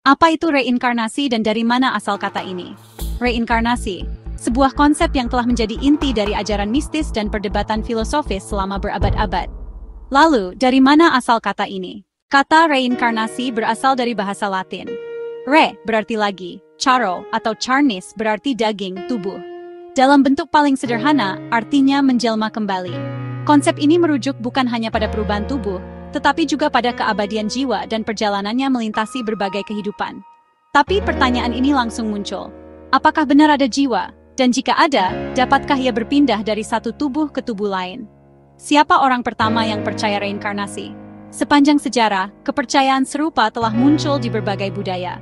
Apa itu reinkarnasi dan dari mana asal kata ini? Reinkarnasi, sebuah konsep yang telah menjadi inti dari ajaran mistis dan perdebatan filosofis selama berabad-abad. Lalu, dari mana asal kata ini? Kata reinkarnasi berasal dari bahasa Latin. Re berarti lagi, charo atau charnis berarti daging, tubuh. Dalam bentuk paling sederhana, artinya menjelma kembali. Konsep ini merujuk bukan hanya pada perubahan tubuh, tetapi juga pada keabadian jiwa dan perjalanannya melintasi berbagai kehidupan. Tapi pertanyaan ini langsung muncul. Apakah benar ada jiwa? Dan jika ada, dapatkah ia berpindah dari satu tubuh ke tubuh lain? Siapa orang pertama yang percaya reinkarnasi? Sepanjang sejarah, kepercayaan serupa telah muncul di berbagai budaya.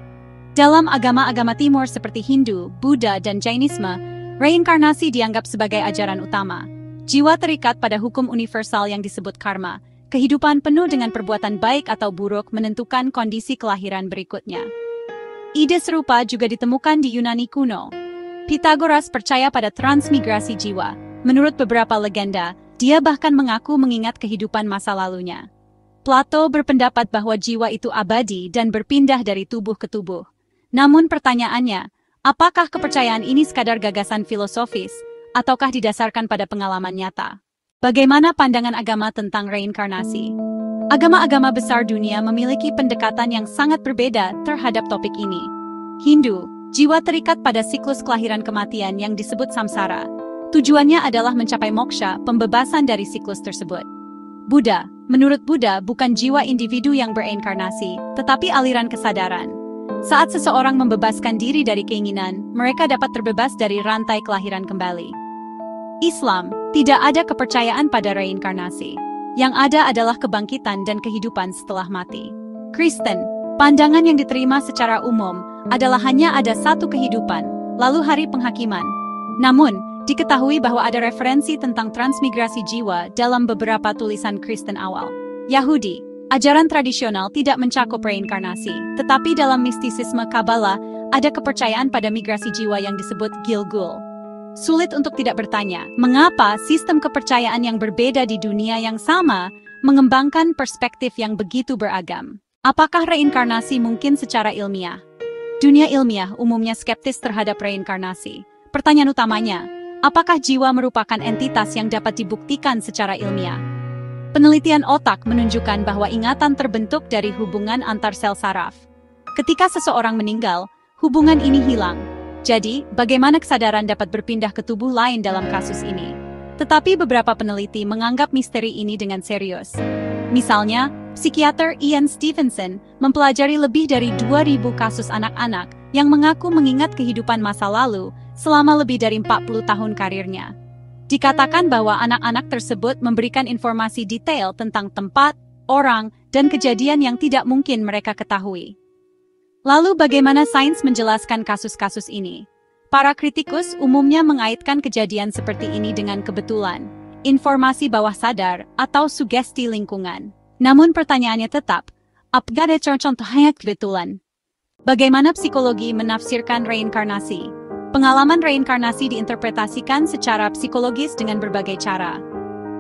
Dalam agama-agama timur seperti Hindu, Buddha, dan Jainisme, reinkarnasi dianggap sebagai ajaran utama. Jiwa terikat pada hukum universal yang disebut karma. Kehidupan penuh dengan perbuatan baik atau buruk menentukan kondisi kelahiran berikutnya. Ide serupa juga ditemukan di Yunani kuno. Pythagoras percaya pada transmigrasi jiwa. Menurut beberapa legenda, dia bahkan mengaku mengingat kehidupan masa lalunya. Plato berpendapat bahwa jiwa itu abadi dan berpindah dari tubuh ke tubuh. Namun pertanyaannya, apakah kepercayaan ini sekadar gagasan filosofis, ataukah didasarkan pada pengalaman nyata? Bagaimana pandangan agama tentang reinkarnasi? Agama-agama besar dunia memiliki pendekatan yang sangat berbeda terhadap topik ini. Hindu, jiwa terikat pada siklus kelahiran kematian yang disebut samsara. Tujuannya adalah mencapai moksha, pembebasan dari siklus tersebut. Buddha, menurut Buddha bukan jiwa individu yang bereinkarnasi, tetapi aliran kesadaran. Saat seseorang membebaskan diri dari keinginan, mereka dapat terbebas dari rantai kelahiran kembali. Islam, tidak ada kepercayaan pada reinkarnasi. Yang ada adalah kebangkitan dan kehidupan setelah mati. Kristen, pandangan yang diterima secara umum adalah hanya ada satu kehidupan, lalu hari penghakiman. Namun, diketahui bahwa ada referensi tentang transmigrasi jiwa dalam beberapa tulisan Kristen awal. Yahudi, ajaran tradisional tidak mencakup reinkarnasi, tetapi dalam mistisisme Kabbalah ada kepercayaan pada migrasi jiwa yang disebut Gilgul. Sulit untuk tidak bertanya, mengapa sistem kepercayaan yang berbeda di dunia yang sama mengembangkan perspektif yang begitu beragam? Apakah reinkarnasi mungkin secara ilmiah? Dunia ilmiah umumnya skeptis terhadap reinkarnasi. Pertanyaan utamanya, apakah jiwa merupakan entitas yang dapat dibuktikan secara ilmiah? Penelitian otak menunjukkan bahwa ingatan terbentuk dari hubungan antar sel saraf. Ketika seseorang meninggal, hubungan ini hilang. Jadi, bagaimana kesadaran dapat berpindah ke tubuh lain dalam kasus ini? Tetapi beberapa peneliti menganggap misteri ini dengan serius. Misalnya, psikiater Ian Stevenson mempelajari lebih dari 2.000 kasus anak-anak yang mengaku mengingat kehidupan masa lalu selama lebih dari 40 tahun karirnya. Dikatakan bahwa anak-anak tersebut memberikan informasi detail tentang tempat, orang, dan kejadian yang tidak mungkin mereka ketahui. Lalu bagaimana sains menjelaskan kasus-kasus ini? Para kritikus umumnya mengaitkan kejadian seperti ini dengan kebetulan, informasi bawah sadar, atau sugesti lingkungan. Namun pertanyaannya tetap, apakah ada contohnya kebetulan? Bagaimana psikologi menafsirkan reinkarnasi? Pengalaman reinkarnasi diinterpretasikan secara psikologis dengan berbagai cara.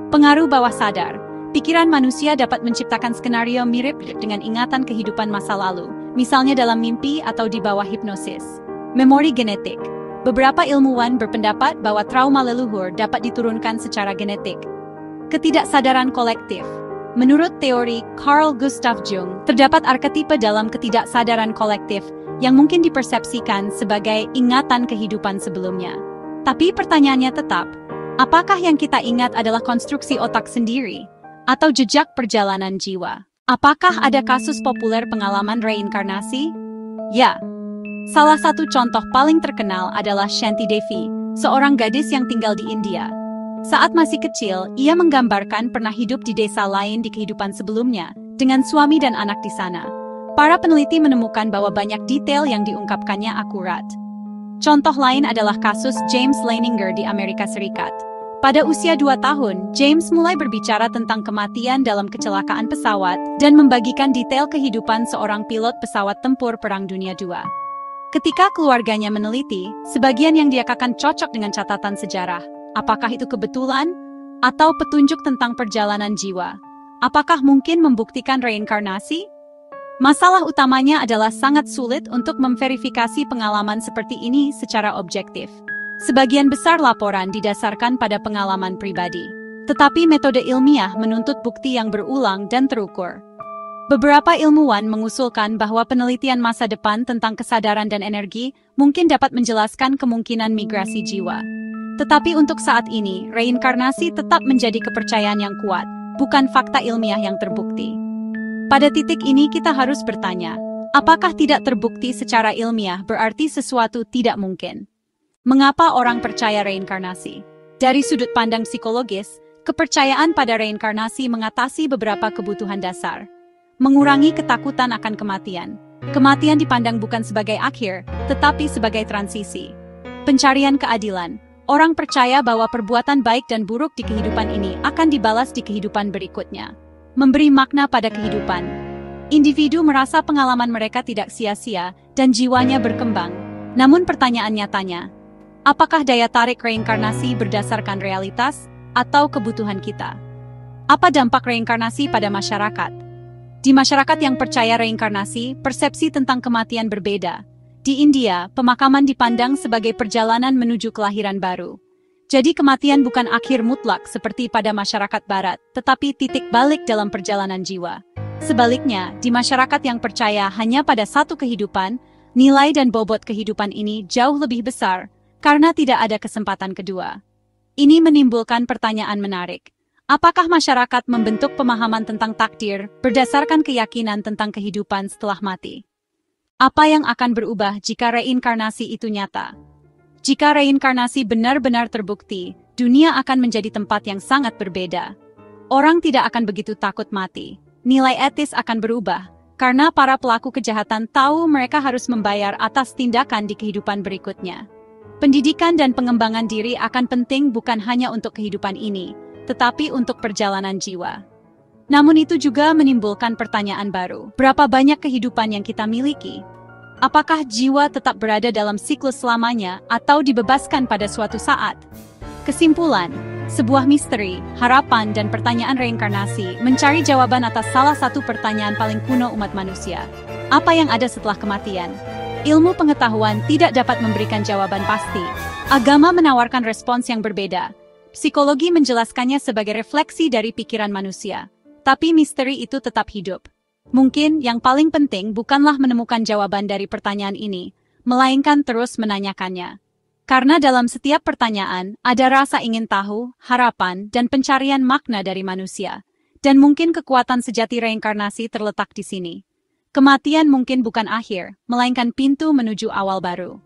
Pengaruh bawah sadar. Pikiran manusia dapat menciptakan skenario mirip dengan ingatan kehidupan masa lalu, misalnya dalam mimpi atau di bawah hipnosis. Memori genetik. Beberapa ilmuwan berpendapat bahwa trauma leluhur dapat diturunkan secara genetik. Ketidaksadaran kolektif. Menurut teori Carl Gustav Jung, terdapat arketipe dalam ketidaksadaran kolektif yang mungkin dipersepsikan sebagai ingatan kehidupan sebelumnya. Tapi pertanyaannya tetap, apakah yang kita ingat adalah konstruksi otak sendiri? Atau jejak perjalanan jiwa? Apakah ada kasus populer pengalaman reinkarnasi? Ya. Salah satu contoh paling terkenal adalah Shanti Devi, seorang gadis yang tinggal di India. Saat masih kecil, ia menggambarkan pernah hidup di desa lain di kehidupan sebelumnya, dengan suami dan anak di sana. Para peneliti menemukan bahwa banyak detail yang diungkapkannya akurat. Contoh lain adalah kasus James Leininger di Amerika Serikat. Pada usia 2 tahun, James mulai berbicara tentang kematian dalam kecelakaan pesawat dan membagikan detail kehidupan seorang pilot pesawat tempur Perang Dunia II. Ketika keluarganya meneliti, sebagian yang dia katakan cocok dengan catatan sejarah. Apakah itu kebetulan? Atau petunjuk tentang perjalanan jiwa? Apakah mungkin membuktikan reinkarnasi? Masalah utamanya adalah sangat sulit untuk memverifikasi pengalaman seperti ini secara objektif. Sebagian besar laporan didasarkan pada pengalaman pribadi. Tetapi metode ilmiah menuntut bukti yang berulang dan terukur. Beberapa ilmuwan mengusulkan bahwa penelitian masa depan tentang kesadaran dan energi mungkin dapat menjelaskan kemungkinan migrasi jiwa. Tetapi untuk saat ini, reinkarnasi tetap menjadi kepercayaan yang kuat, bukan fakta ilmiah yang terbukti. Pada titik ini kita harus bertanya, apakah tidak terbukti secara ilmiah berarti sesuatu tidak mungkin? Mengapa orang percaya reinkarnasi? Dari sudut pandang psikologis, kepercayaan pada reinkarnasi mengatasi beberapa kebutuhan dasar. Mengurangi ketakutan akan kematian. Kematian dipandang bukan sebagai akhir, tetapi sebagai transisi. Pencarian keadilan. Orang percaya bahwa perbuatan baik dan buruk di kehidupan ini akan dibalas di kehidupan berikutnya. Memberi makna pada kehidupan. Individu merasa pengalaman mereka tidak sia-sia dan jiwanya berkembang. Namun pertanyaan nyatanya, apakah daya tarik reinkarnasi berdasarkan realitas atau kebutuhan kita? Apa dampak reinkarnasi pada masyarakat? Di masyarakat yang percaya reinkarnasi, persepsi tentang kematian berbeda. Di India, pemakaman dipandang sebagai perjalanan menuju kelahiran baru. Jadi kematian bukan akhir mutlak seperti pada masyarakat barat, tetapi titik balik dalam perjalanan jiwa. Sebaliknya, di masyarakat yang percaya hanya pada satu kehidupan, nilai dan bobot kehidupan ini jauh lebih besar, karena tidak ada kesempatan kedua. Ini menimbulkan pertanyaan menarik. Apakah masyarakat membentuk pemahaman tentang takdir berdasarkan keyakinan tentang kehidupan setelah mati? Apa yang akan berubah jika reinkarnasi itu nyata? Jika reinkarnasi benar-benar terbukti, dunia akan menjadi tempat yang sangat berbeda. Orang tidak akan begitu takut mati. Nilai etis akan berubah, karena para pelaku kejahatan tahu mereka harus membayar atas tindakan di kehidupan berikutnya. Pendidikan dan pengembangan diri akan penting bukan hanya untuk kehidupan ini, tetapi untuk perjalanan jiwa. Namun itu juga menimbulkan pertanyaan baru. Berapa banyak kehidupan yang kita miliki? Apakah jiwa tetap berada dalam siklus selamanya atau dibebaskan pada suatu saat? Kesimpulan, sebuah misteri, harapan, dan pertanyaan reinkarnasi mencari jawaban atas salah satu pertanyaan paling kuno umat manusia. Apa yang ada setelah kematian? Ilmu pengetahuan tidak dapat memberikan jawaban pasti. Agama menawarkan respons yang berbeda. Psikologi menjelaskannya sebagai refleksi dari pikiran manusia. Tapi misteri itu tetap hidup. Mungkin yang paling penting bukanlah menemukan jawaban dari pertanyaan ini, melainkan terus menanyakannya. Karena dalam setiap pertanyaan, ada rasa ingin tahu, harapan, dan pencarian makna dari manusia. Dan mungkin kekuatan sejati reinkarnasi terletak di sini. Kematian mungkin bukan akhir, melainkan pintu menuju awal baru.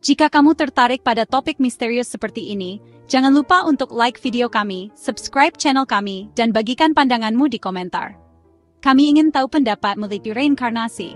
Jika kamu tertarik pada topik misterius seperti ini, jangan lupa untuk like video kami, subscribe channel kami, dan bagikan pandanganmu di komentar. Kami ingin tahu pendapat mengenai reinkarnasi.